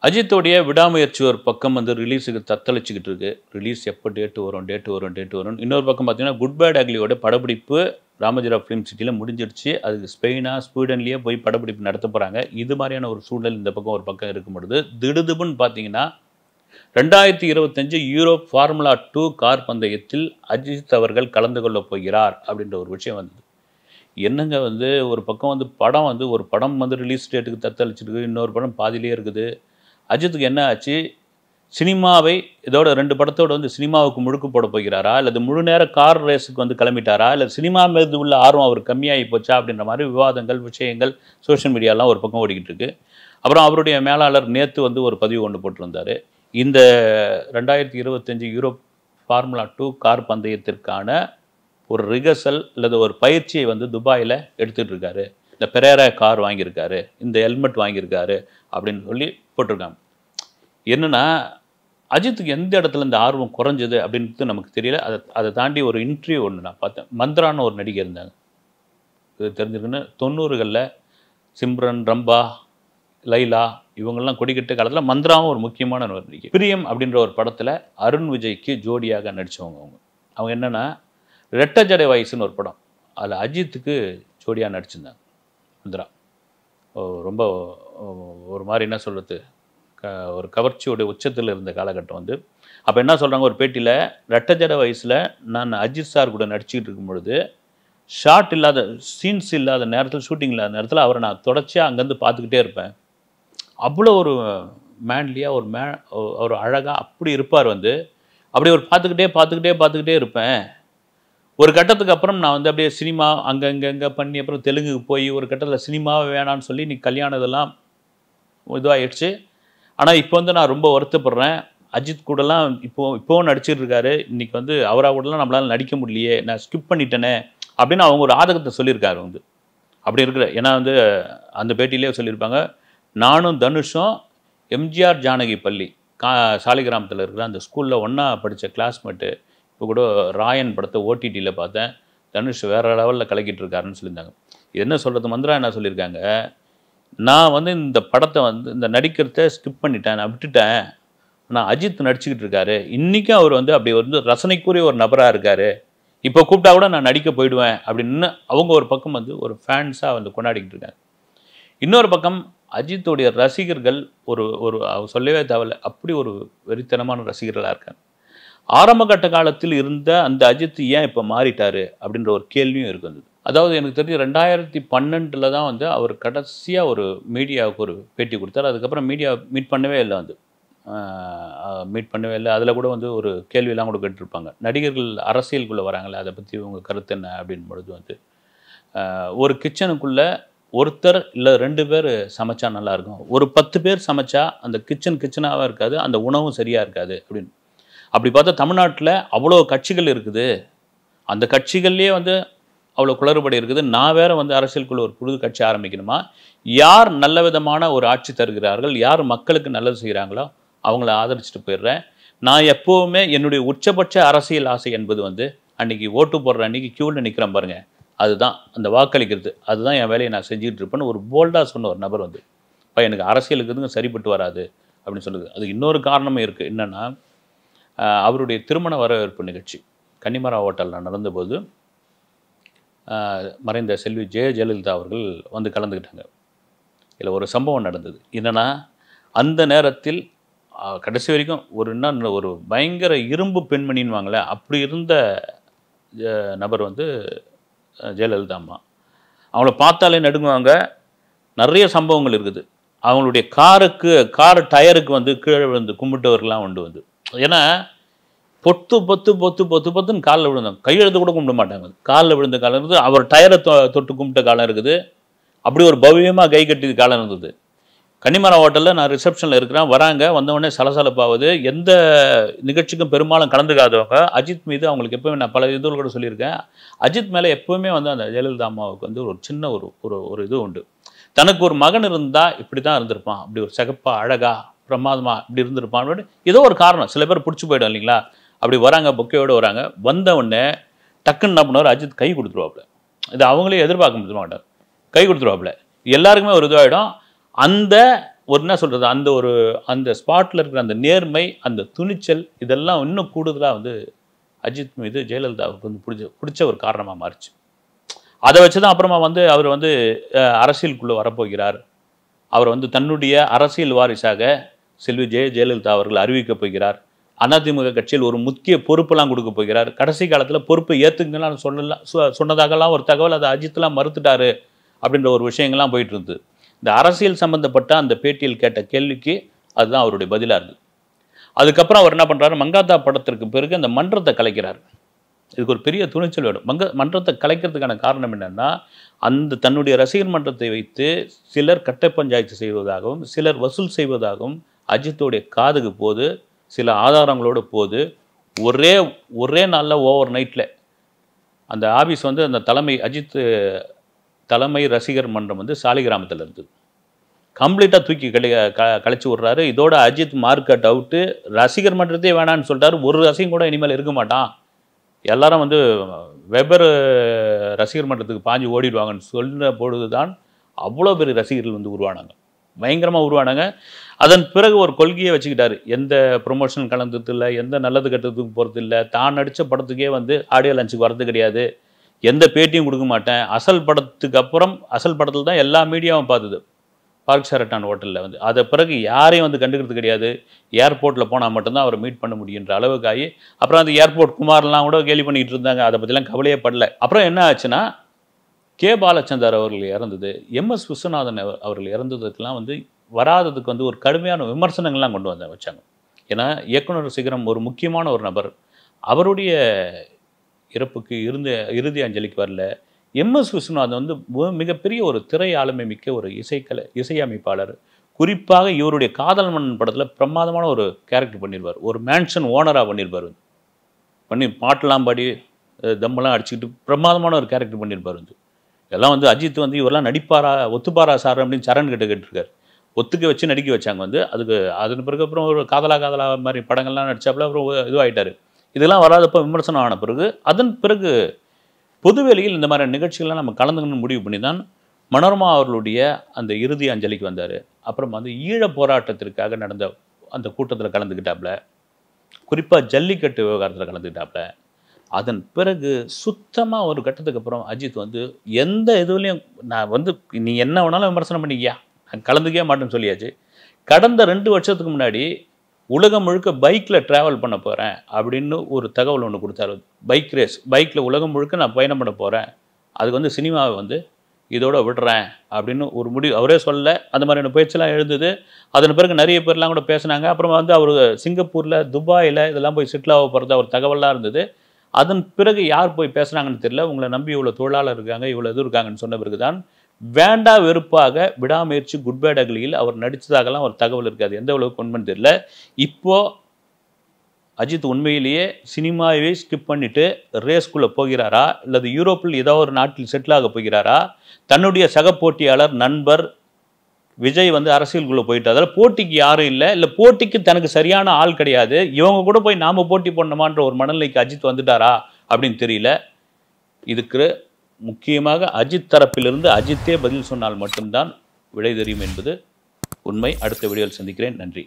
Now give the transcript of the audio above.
அஜித்தோடைய விடாமுயற்சி ஒரு பக்கம் வந்து ரிலீஸுக்கு தத்தளிச்சுக்கிட்டு இருக்கு. ரிலீஸ் எப்போ டேட் வரும். இன்னொரு பக்கம் பார்த்தீங்கன்னா, குட் பேட் அக்லியோட படப்பிடிப்பு ராமோஜிராவ் ஃபிலிம் சிட்டில முடிஞ்சிடுச்சு. அது ஸ்பெயினா, ஸ்வீடன்லேயே போய் படப்பிடிப்பு நடத்த போறாங்க. இது மாதிரியான ஒரு சூழல் இந்த பக்கம் ஒரு பக்கம் இருக்கும் பொழுது, திடுதிப்புன்னு பார்த்தீங்கன்னா, 2025 யூரோப் ஃபார்முலா 2 கார் பந்தயத்தில் அஜித் அவர்கள் கலந்து கொள்ளப் போகிறார் அப்படின்ற ஒரு விஷயம் வந்தது. என்னங்க வந்து ஒரு பக்கம் வந்து படம் வந்து ஒரு படம் வந்து ரிலீஸ் டேட்டுக்கு தத்தளிச்சிருக்கு. இன்னொரு படம் பாதியிலேயே இருக்குது. அஜித்துக்கு என்ன ஆச்சு? சினிமாவை இதோட 2 படத்தோட வந்து சினிமாவுக்கு முழுக்கு போட போகிறாரா? அல்லது முழு நேர கார் ரேஸுக்கு வந்து கிளம்பிட்டாரா? இல்ல சினிமா மீது உள்ள ஆர்வம் அவருக்கு கம்மியாகி போச்சா? அப்படின்ற மாதிரி விவாதங்கள், விஷயங்கள் சோஷியல் மீடியாலாம் ஒரு பக்கம் ஓடிக்கிட்டு இருக்கு. அப்புறம் அவருடைய மேலாளர் நேத்து வந்து ஒரு பதிவு ஒன்று போட்டிருந்தாரு. இந்த 2025 யூரோப் ஃபார்முலா 2 கார் பந்தயத்திற்கான ஒரு ரிகர்சல் அல்லது ஒரு பயிற்சியை வந்து துபாயில் எடுத்துகிட்டு இருக்காரு. இந்த பெரேரா கார் வாங்கியிருக்காரு, இந்த ஹெல்மெட் வாங்கியிருக்காரு அப்படின்னு சொல்லி போட்டிருக்காங்க. என்னன்னா, அஜித்துக்கு எந்த இடத்துல இந்த ஆர்வம் குறைஞ்சது அப்படின்றது நமக்கு தெரியல. அதை தாண்டி ஒரு இன்டர்வியூ ஒன்று நான் பார்த்தேன். மந்த்ரான்னு ஒரு நடிகை இருந்தாங்க. இது தெரிஞ்சிருக்குன்னு 90களில் சிம்ரன், ரம்பா, லைலா இவங்கெல்லாம் கொடிக்கட்ட காலத்தில் மந்த்ராவும் ஒரு முக்கியமான ஒரு நடிகை. பிரியம் அப்படின்ற ஒரு படத்தில் அருண் விஜய்க்கு ஜோடியாக நடித்தவங்க அவங்க என்னென்னா, ரெட்ட ஜடை வயசுன்னு ஒரு படம், அதில் அஜித்துக்கு ஜோடியாக நடிச்சிருந்தாங்க மந்த்ரா. ரொம்ப ஒரு மாதிரி என்ன சொல்கிறது, ஒரு கவர்ச்சியோடைய உச்சத்தில் இருந்த காலகட்டம் வந்து. அப்போ என்ன சொல்கிறாங்க ஒரு பேட்டியில், ரெட்ட ஜடை வயசில் நான் அஜித் சார் கூட நடிச்சுக்கிட்டு இருக்கும் பொழுது ஷார்ட் இல்லாத சீன்ஸ் இல்லாத நேரத்தில், ஷூட்டிங் இல்லாத நேரத்தில் அவரை நான் தொடர்ச்சியாக அங்கேருந்து பார்த்துக்கிட்டே இருப்பேன். அவ்வளோ ஒரு மேன்லியாக ஒரு அழகாக அப்படி இருப்பார் வந்து. அப்படி ஒரு பார்த்துக்கிட்டே இருப்பேன். ஒரு கட்டத்துக்கு அப்புறம் நான் வந்து அப்படியே சினிமா அங்கே பண்ணி அப்புறம் தெலுங்குக்கு போய் ஒரு கட்டத்தில் சினிமாவே வேணான்னு சொல்லி நீ கல்யாணம் இதெல்லாம் இதுவாகிடுச்சு. ஆனால் இப்போ வந்து நான் ரொம்ப வருத்தப்படுறேன். அஜித் கூடலாம் இப்போவும் நடிச்சிட்டு இருக்காரு. இன்றைக்கி வந்து அவராக கூடலாம் நம்மளால் நடிக்க முடியலையே, நான் ஸ்கிப் பண்ணிட்டேனே அப்படின்னு அவங்க ஒரு ஆதகத்தை சொல்லியிருக்காரு வந்து. அப்படி இருக்கிற ஏன்னா வந்து அந்த பேட்டியிலே சொல்லியிருப்பாங்க, நானும் தனுஷும் எம்ஜிஆர் ஜானகி பள்ளி சாலிகிராமத்தில் இருக்கிற அந்த ஸ்கூலில் ஒன்றா படித்த கிளாஸ்மேட்டு. இப்போ கூட ராயன் படத்தை ஓடிடியில் பார்த்தேன். தனுஷ் வேறு லெவலில் கலக்கிட்டு இருக்காருன்னு சொல்லியிருந்தாங்க. இது என்ன சொல்கிறது, மந்த்ரா என்ன சொல்லியிருக்காங்க, நான் வந்து இந்த படத்தை வந்து இந்த நடிக்கிறத ஸ்கிப் பண்ணிட்டேன், நான் விட்டுட்டேன். ஆனால் அஜித் நடிச்சுக்கிட்டு இருக்காரு. இன்றைக்கும் அவர் வந்து அப்படி வந்து ரசனைக்குரிய ஒரு நபராக இருக்கார். இப்போ கூப்பிட்டா கூட நான் நடிக்க போயிடுவேன் அப்படின்னு அவங்க ஒரு பக்கம் வந்து ஒரு ஃபேன்ஸாக வந்து கொண்டாடிக்கிட்டு இருக்காங்க. இன்னொரு பக்கம் அஜித்துடைய ரசிகர்கள் ஒரு சொல்லவே தேவையில்லை, அப்படி ஒரு வெறித்தனமான ரசிகர்களாக இருக்காங்க. ஆரம்ப கட்ட காலத்தில் இருந்த அந்த அஜித் ஏன் இப்போ மாறிட்டார் அப்படின்ற ஒரு கேள்வியும் இருக்குது. அதாவது எனக்கு தெரிஞ்சு 2012 தான் வந்து அவர் கடைசியாக ஒரு மீடியாவுக்கு ஒரு பேட்டி கொடுத்தார். அதுக்கப்புறம் மீடியா மீட் பண்ணவே இல்லை வந்து அதில் கூட வந்து ஒரு கேள்வியெல்லாம் கூட கேட்டிருப்பாங்க. நடிகர்கள் அரசியலுக்குள்ளே வராங்களே, அதை பற்றி உங்கள் கருத்து என்ன அப்படின்னு பொழுது வந்து, ஒரு கிச்சனுக்குள்ளே ஒருத்தர் இல்லை 2 பேர் சமைச்சா நல்லாயிருக்கும், ஒரு 10 பேர் சமைச்சா அந்த கிச்சனாகவும் இருக்காது, அந்த உணவும் சரியாக இருக்காது அப்படின்னு. அப்படி பார்த்தா தமிழ்நாட்டில் அவ்வளோ கட்சிகள் இருக்குது. அந்த கட்சிகள்லேயே வந்து அவ்வளோ குளறுபடி இருக்குது. நான் வேறு வந்து அரசியலுக்குள்ள ஒரு புது கட்சி ஆரம்பிக்கணுமா? யார் நல்ல விதமான ஒரு ஆட்சி தருகிறார்கள், யார் மக்களுக்கு நல்லது செய்கிறாங்களோ அவங்கள ஆதரிச்சுட்டு போயிடுறேன். நான் எப்போவுமே என்னுடைய உச்சபட்ச அரசியல் ஆசை என்பது வந்து அன்றைக்கி ஓட்டு போடுற அன்றைக்கி க்யூவில் நிற்கிறேன் பாருங்கள், அதுதான் அந்த வாக்களிக்கிறது, அதுதான் என் வேலையை நான் செஞ்சுக்கிட்டு இருப்பேன்னு ஒரு போல்டாக சொன்ன ஒரு நபர் வந்து, இப்போ எனக்கு அரசியலுக்குதுங்க சரிப்பட்டு வராது அப்படின்னு சொல்லுது. அதுக்கு இன்னொரு காரணமும் இருக்குது. என்னென்னா, அவருடைய திருமண வரவேற்பு நிகழ்ச்சி கன்னிமரா ஹோட்டலில் நடந்தபோது மறைந்த செல்வி ஜெயலலிதா அவர்கள் வந்து கலந்துக்கிட்டாங்க. இதில் ஒரு சம்பவம் நடந்தது. என்னென்னா, அந்த நேரத்தில் கடைசி வரைக்கும் ஒரு பயங்கர இரும்பு பெண்மணின்னு வாங்களே, அப்படி இருந்த நபர் வந்து ஜெயலலிதா அம்மா. அவங்கள பார்த்தாலே நடுங்குவாங்க. நிறைய சம்பவங்கள் இருக்குது. அவங்களுடைய கார் டயருக்கு வந்து கீழே விழுந்து கும்பிட்டவர்கள்லாம் உண்டு வந்து. ஏன்னா பொத்துன்னு காலில் விழுந்தாங்க. கையெழுத்து கூட கும்பிட மாட்டாங்க. காலில் விழுந்த காலம் இருக்குது. அவர் டயரை தொட்டு கும்பிட்ட காலம் இருக்குது. அப்படி ஒரு பவ்யமாக கை கட்டிய காலம் இருந்தது. கன்னிமரா ஹோட்டலில் நான் ரிசப்ஷனில் இருக்கிறேன். வராங்க, வந்தவொடனே சலசலப்பாகுது. எந்த நிகழ்ச்சிக்கும் பெரும்பாலும் கலந்துக்காதவங்க. அஜித் மீது அவங்களுக்கு எப்போவுமே நான் பல இதுகள் கூட சொல்லியிருக்கேன். அஜித் மேலே எப்போவுமே வந்து அந்த ஜெயலலிதா அம்மாவுக்கு வந்து ஒரு சின்ன ஒரு இது உண்டு. தனக்கு ஒரு மகன் இருந்தால் இப்படி தான் இருந்திருப்பான், அப்படி ஒரு சிகப்பா அழகா பிரமாதமாக இப்படி இருந்திருப்பான். ஏதோ ஒரு காரணம், சில பேர் பிடிச்சி போய்டும் இல்லைங்களா. அப்படி வராங்க, பொக்கையோடு வராங்க. வந்தவுடனே டக்குன்னு என்ன பண்ணுவார், அஜித் கை கொடுத்துருவாப்புல. இது அவங்களே எதிர்பார்க்க மாட்டார். கை கொடுத்துருவாப்புல. எல்லாருக்குமே ஒரு இதுவாகிடும். அந்த ஒரு என்ன சொல்கிறது, அந்த ஸ்பாட்டில் இருக்கிற அந்த நேர்மை, அந்த துணிச்சல், இதெல்லாம் இன்னும் கூடுதலாக வந்து அஜித் மீது ஜெயலலிதாவுக்கு வந்து பிடிச்ச ஒரு காரணமாக மாறிச்சு. அதை வச்சு தான் அப்புறமா வந்து அவர் வந்து அரசியலுக்குள்ளே வரப்போகிறார். அவர் வந்து தன்னுடைய அரசியல் வாரிசாக செல்வி ஜெயலலிதா அவர்கள் அறிவிக்கப் போகிறார். அதிமுக கட்சியில் ஒரு முக்கிய பொறுப்பெல்லாம் கொடுக்க போகிறார். கடைசி காலத்தில் பொறுப்பை ஏற்றுக்கலாம் சொன்னதாகலாம் ஒரு தகவல், அதை அஜித்லாம் மறுத்துட்டாரு அப்படின்ற ஒரு விஷயங்கள்லாம் போயிட்டு இருந்தது. இந்த அரசியல் சம்பந்தப்பட்ட அந்த பேட்டியில் கேட்ட கேள்விக்கு அதுதான் அவருடைய பதிலாக இருந்தது. அதுக்கப்புறம் அவர் என்ன பண்ணுறாரு, மங்காத்தா படத்திற்கு பிறகு அந்த மன்றத்தை கலைக்கிறார். இதுக்கு ஒரு பெரிய துணிச்சல் வேணும். மன்றத்தை கலைக்கிறதுக்கான காரணம் என்னென்னா, அந்த தன்னுடைய ரசிகர் மன்றத்தை வைத்து சிலர் கட்ட பஞ்சாயத்து செய்வதாகவும் சிலர் வசூல் செய்வதாகவும் அஜித்தோடைய காதுக்கு போது, சில ஆதாரங்களோடு போது, ஒரே நாளில் ஓவர் நைட்டில் அந்த ஆஃபீஸ் வந்து அந்த அஜித் தலைமை ரசிகர் மன்றம் வந்து சாலிகிராமத்தில் இருந்தது. கம்ப்ளீட்டாக தூக்கி கழிச்சு விட்றாரு. இதோட அஜித் மார்க்கெட் அவுட்டு, ரசிகர் மன்றத்தையே வேணான்னு சொல்லிட்டாரு. ஒரு ரசிகன் கூட இனிமேல் இருக்க மாட்டான், எல்லாரும் வந்து வெவ்வேறு ரசிகர் மன்றத்துக்கு பாஞ்சு ஓடிடுவாங்கன்னு சொன்ன பொழுது தான் அவ்வளோ பெரிய ரசிகர்கள் வந்து உருவானாங்க, பயங்கரமாக உருவானாங்க. அதன் பிறகு ஒரு கொள்கையை வச்சுக்கிட்டாரு, எந்த ப்ரொமோஷன் கலந்தது இல்லை, எந்த நல்லது கட்டத்துக்கு போகிறது இல்லை, தான் நடித்த படத்துக்கே வந்து ஆடியோ லஞ்சுக்கு வரது கிடையாது, எந்த பேட்டியும் கொடுக்க மாட்டேன். அசல் படத்தில் தான் எல்லா மீடியாவும் பார்த்தது, பார்க் ஷெரட்டான் ஹோட்டலில் வந்து. அதை பிறகு யாரையும் வந்து கண்டுக்கிறது கிடையாது. ஏர்போர்ட்டில் போனால் மட்டும்தான் அவரை மீட் பண்ண முடியுன்ற அளவுக்கு ஆகி, அப்புறம் அந்த ஏர்போர்ட் குமார்லாம் கூட கேலி பண்ணிகிட்டு இருந்தாங்க. அதை பற்றிலாம் கவலையே படல. அப்புறம் என்ன ஆச்சுன்னா, கே பாலச்சந்தர் அவர்கள் இறந்தது, எம்எஸ் விஸ்வநாதன் அவர்கள் இறந்ததுக்கெல்லாம் வந்து வராததுக்கு வந்து ஒரு கடுமையான விமர்சனங்கள்லாம் கொண்டு வச்சாங்க. ஏன்னா இயக்குனர் சிகரம் ஒரு முக்கியமான ஒரு நபர், அவருடைய இறப்புக்கு இறுதி அஞ்சலிக்கு வரல. எம்எஸ் விஸ்வநாதன் வந்து மிகப்பெரிய ஒரு திரை ஆளுமை மிக்க ஒரு இசையமைப்பாளர். குறிப்பாக இவருடைய காதல் மன்னன் படத்தில் பிரமாதமான ஒரு கேரக்டர் பண்ணியிருப்பார். ஒரு மேன்ஷன் ஓனராக பண்ணியிருப்பார். பாட்டெல்லாம் பாடி தம்மெல்லாம் அடிச்சுக்கிட்டு பிரமாதமான ஒரு கேரக்டர் பண்ணியிருப்பார். இதெல்லாம் வந்து அஜித் வந்து இவரெல்லாம் நடிப்பாரா, ஒத்துப்பாரா சார் அப்படின்னு சரண் கேட்டிருக்காரு. ஒத்துக்க வச்சு நடிக்க வச்சாங்க வந்து. அதன் பிறகு அப்புறம் ஒரு காதலா மாதிரி படங்கள்லாம் நடித்தாப்புல அப்புறம் இதுவாகிட்டார். இதெல்லாம் வராதப்போ விமர்சனம் ஆன பிறகு, அதன் பிறகு பொதுவெளியில் இந்த மாதிரி நிகழ்ச்சிகள்லாம் நம்ம கலந்துக்கணும்னு முடிவு பண்ணி தான் மனோரமா அவர்களுடைய அந்த இறுதி அஞ்சலிக்கு வந்தார். அப்புறம் வந்து ஈழப் போராட்டத்திற்காக நடந்த அந்த கூட்டத்தில் கலந்துக்கிட்டாப்புல, குறிப்பாக ஜல்லிக்கட்டு விவகாரத்தில் கலந்துக்கிட்டாப்புல. அதன் பிறகு சுத்தமாக ஒரு கட்டத்துக்கு அப்புறம் அஜித் வந்து எந்த இதுலேயும் நான் வந்து நீ என்ன வேணாலும் விமர்சனம் பண்ணிக்கியா, நான் கலந்துக்கவே மாட்டேன்னு சொல்லியாச்சு. கடந்த 2 வருஷத்துக்கு முன்னாடி உலகம் முழுக்க பைக்கில் ட்ராவல் பண்ண போகிறேன் அப்படின்னு ஒரு தகவல் ஒன்று கொடுத்தாரு. பைக் ரேஸ், பைக்கில் உலகம் முழுக்க நான் பயணம் பண்ண போகிறேன், அதுக்கு வந்து சினிமாவை வந்து இதோட விடுறேன் அப்படின்னு ஒரு முடிவு அவரே சொல்ல. அந்த மாதிரியான பேச்செல்லாம் எழுந்தது. அதன் பிறகு நிறைய பேர்லாம் கூட பேசினாங்க. அப்புறமா வந்து அவர் சிங்கப்பூரில், துபாயில் இதெல்லாம் போய் செட்டில் ஆக போகிறதா ஒரு தகவல்லாம் இருந்தது. அதன் பிறகு யார் போய் பேசுகிறாங்கன்னு தெரியல. உங்களை நம்பி இவ்வளோ தொழிலாளர் இருக்காங்க, இவ்வளோ இது இருக்காங்கன்னு சொன்ன பிறகு தான் வேண்டா வெறுப்பாக விடாமுயற்சி, குட் பேட் அக்லியில் அவர் நடித்ததாகலாம் ஒரு தகவல் இருக்காது. எந்த அளவுக்கு உண்மைன்னு தெரியல. இப்போது அஜித் உண்மையிலேயே சினிமாவே ஸ்கிப் பண்ணிவிட்டு ரேஸ்குள்ளே போகிறாரா, அல்லது யூரோப்பில் ஏதோ ஒரு நாட்டில் செட்டில் ஆக போகிறாரா, தன்னுடைய சக போட்டியாளர் நண்பர் விஜய் வந்து அரசியலுக்குள்ளே போயிட்டு, அதில் போட்டிக்கு யாரும் இல்லை போட்டிக்கு தனக்கு சரியான ஆள் கிடையாது, இவங்க கூட போய் நாம் போட்டி போடணுமான்ற ஒரு மனநிலைக்கு அஜித் வந்துட்டாரா அப்படின்னு தெரியல. இதுக்கு முக்கியமாக அஜித் தரப்பிலிருந்து அஜித்தே பதில் சொன்னால் மட்டும்தான் விடை தெரியும் என்பது உண்மை. அடுத்த வீடியோவில் சந்திக்கிறேன். நன்றி.